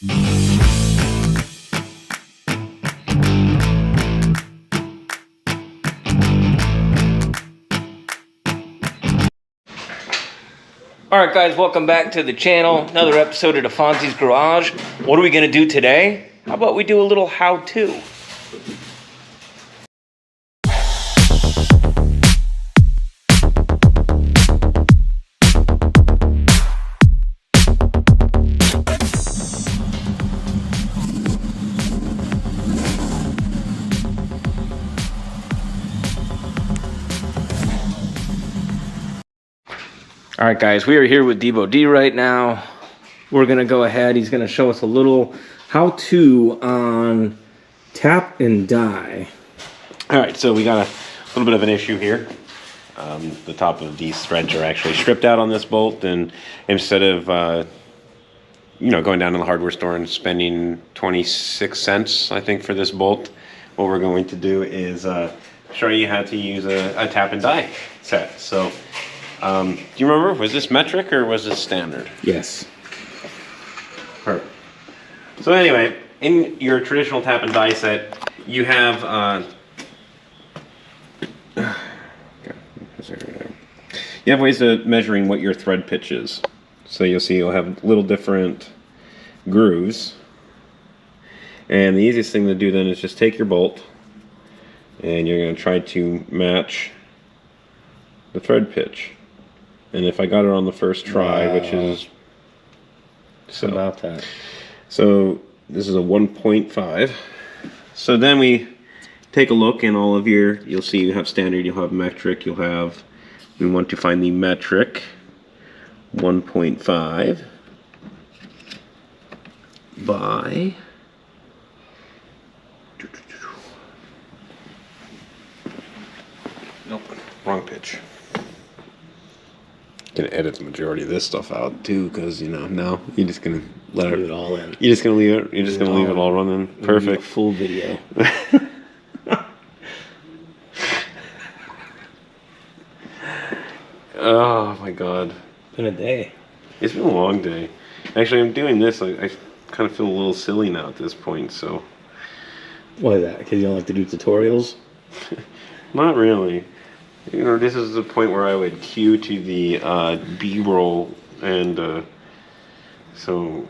Alright guys, welcome back to the channel. Another episode of DeFonzie's Garage. What are we going to do today? How about we do a little how-to? All right, guys, we are here with Devo D right now. We're gonna go ahead. He's gonna show us a little how-to on tap and die. All right, so we got a little bit of an issue here. The top of these threads are actually stripped out on this bolt, and instead of going down to the hardware store and spending 26 cents, I think, for this bolt, what we're going to do is show you how to use a tap and die set. So. Do you remember, was this metric or was this standard? Yes. Perfect. So anyway, in your traditional tap and die set, you have ways of measuring what your thread pitch is. So you'll see you'll have little different grooves. And the easiest thing to do then is just take your bolt and you're going to try to match the thread pitch. And if I got it on the first try, wow, which is about that. So this is a 1.5. So then we take a look in all of you'll see you have standard, you'll have metric, we want to find the metric 1.5 by nope, wrong pitch. Gonna edit the majority of this stuff out too, because now you're just gonna let it all in. You're just gonna leave it. You're just gonna leave it all running. Perfect. Full video. Oh my God. It's been a day. It's been a long day. Actually, I'm doing this. I kind of feel a little silly now at this point. So. Why is that? Because you don't like to do tutorials? Not really. This is the point where I would cue to the B-roll, and so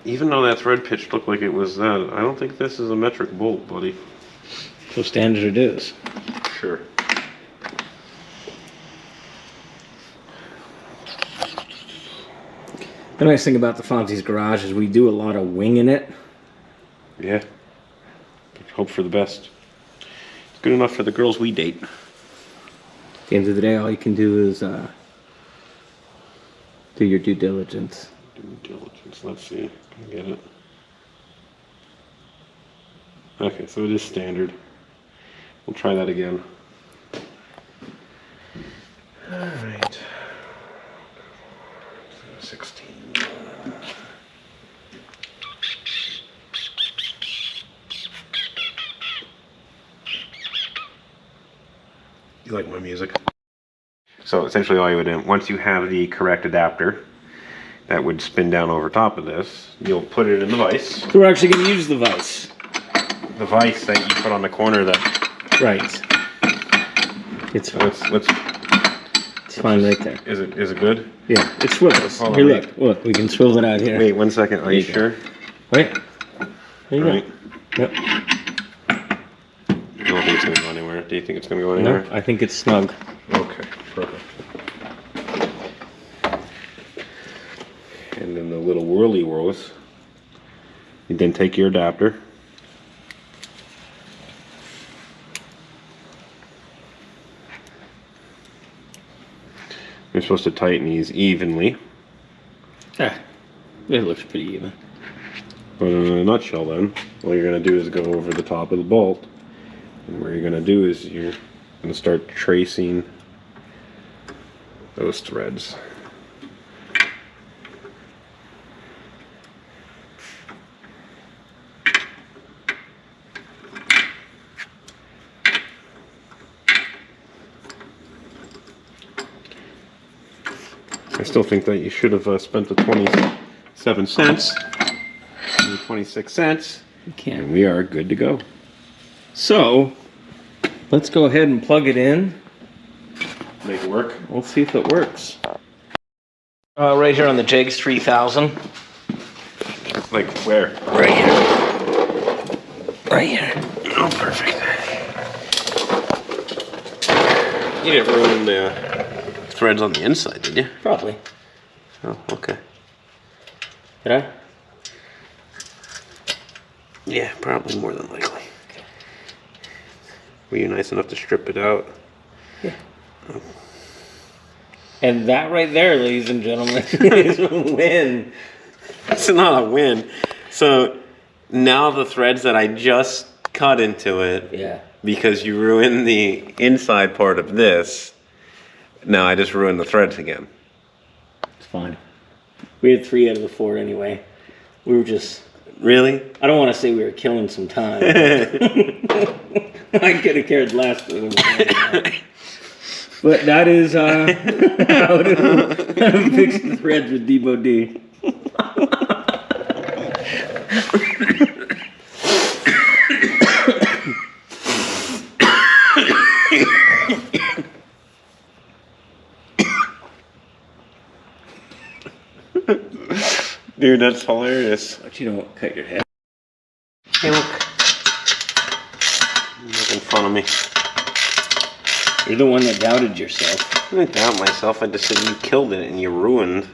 even though that thread pitch looked like it was that, I don't think this is a metric bolt, buddy. So standard it is. Sure. The nice thing about the Fonzie's Garage is we do a lot of winging it. Yeah. Hope for the best. It's good enough for the girls we date. At the end of the day, all you can do is do your due diligence. Due diligence. Let's see. Can I get it? Okay, so it is standard. We'll try that again. All right. 16. You like my music? So essentially all you would do, once you have the correct adapter that would spin down over top of this, you'll put it in the vise. So we're actually going to use the vise. The vise that you put on the corner that... Right. It's fine. It's fine right there. Is it good? Yeah, it swivels. Hold here, on, look, we can swivel it out here. Wait 1 second, are you sure? Right. There you go. Yep. I don't think it's going to go anywhere. Do you think it's going to go anywhere? No, I think it's snug. Okay, perfect. And then the little whirly whirls. You then take your adapter. You're supposed to tighten these evenly. Ah, it looks pretty even. But in a nutshell then, all you're going to do is go over the top of the bolt. And what you're going to do is you're going to start tracing those threads. I still think that you should have spent the 27 cents. $2.26. You can't. And we are good to go. So, let's go ahead and plug it in. Make it work. We'll see if it works. Right here on the Jegs 3000. Like where? Right here. Right here. Oh, perfect. You didn't ruin the threads on the inside, did you? Probably. Oh, okay. Did I? Yeah, probably more than likely. Were you nice enough to strip it out? Yeah. Oh. And that right there, ladies and gentlemen, is a win. It's not a win. So now the threads that I just cut into it, Yeah. because you ruined the inside part of this, now I just ruined the threads again. It's fine. We had 3 out of the 4 anyway. We were just... Really? I don't want to say we were killing some time. I could have cared less. But that is how to fix the threads with Debo D. Dude, that's hilarious. But you don't cut your head. Hey, look. You're making fun of me. You're the one that doubted yourself. I didn't doubt myself. I just said you killed it and you ruined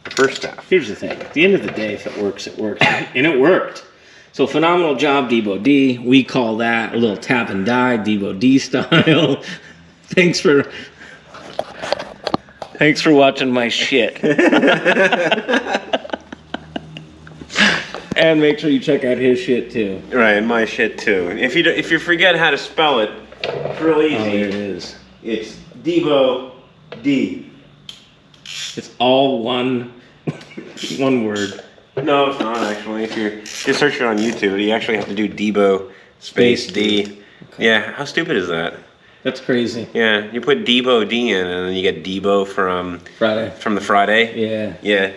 the first half. Here's the thing. At the end of the day, if it works, it works. And it worked. So phenomenal job, Debo D. We call that a little tap and die, Debo D style. Thanks for watching my shit. And make sure you check out his shit too. Right, and my shit too. And if you forget how to spell it, it's real easy. Oh, there it is. It's Debo D. It's all one word. No, it's not actually. If you search it on YouTube, you actually have to do Debo space D. Okay. Yeah, how stupid is that? That's crazy. Yeah, you put Debo D in, and then you get Debo from the Friday. Yeah. Yeah.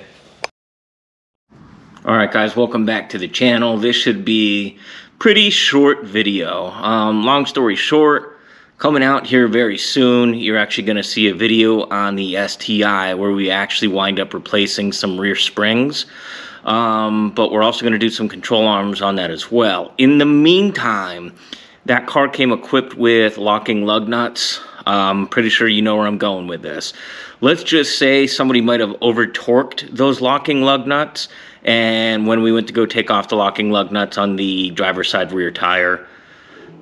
All right, guys, welcome back to the channel. This should be pretty short video. Long story short, coming out here very soon, you're actually going to see a video on the STI where we actually wind up replacing some rear springs. But we're also going to do some control arms on that as well. In the meantime, that car came equipped with locking lug nuts. I'm pretty sure you know where I'm going with this. Let's just say somebody might have over-torqued those locking lug nuts, and when we went to go take off the locking lug nuts on the driver's side rear tire,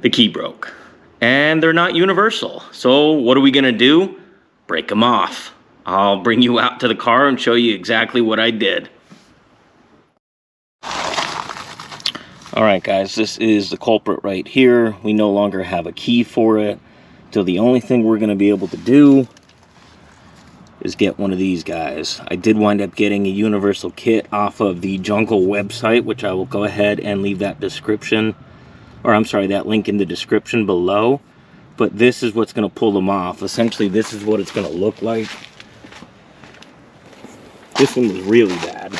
the key broke. And they're not universal. So what are we gonna do? Break them off. I'll bring you out to the car and show you exactly what I did. Alright guys, this is the culprit right here. We no longer have a key for it. So the only thing we're going to be able to do is get one of these guys. I did wind up getting a universal kit off of the Jungle website, which I will go ahead and leave that description, or I'm sorry, that link in the description below. But this is what's going to pull them off. Essentially, this is what it's going to look like. This one was really bad,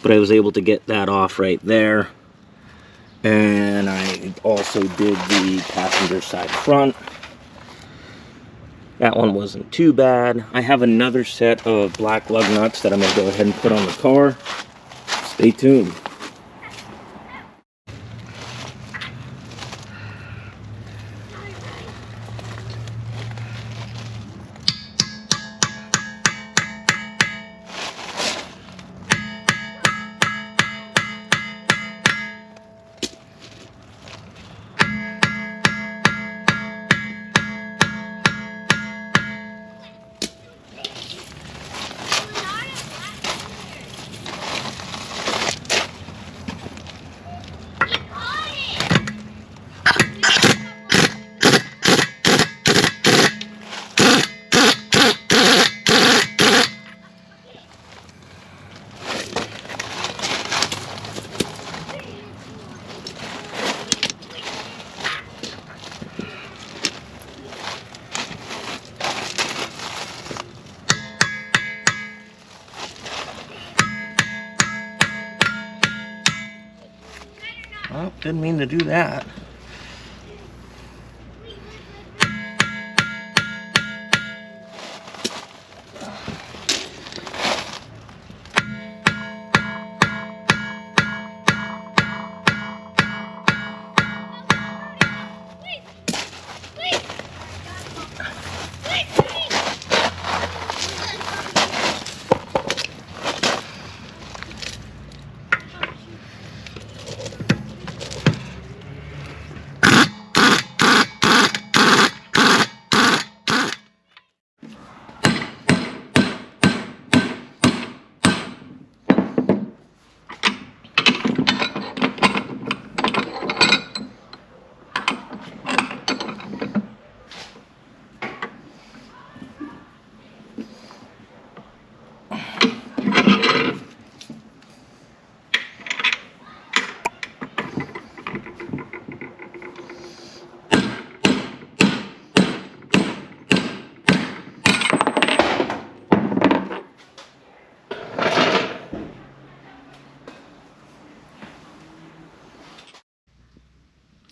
but I was able to get that off right there. And I also did the passenger side front. That one wasn't too bad. I have another set of black lug nuts that I'm going to go ahead and put on the car. Stay tuned. Oh, didn't mean to do that.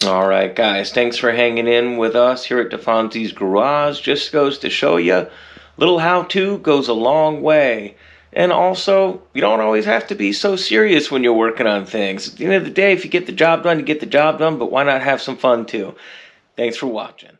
All right, guys, thanks for hanging in with us here at DeFonzie's Garage. Just goes to show you, little how-to goes a long way. And also, you don't always have to be so serious when you're working on things. At the end of the day, if you get the job done, you get the job done, but why not have some fun too? Thanks for watching.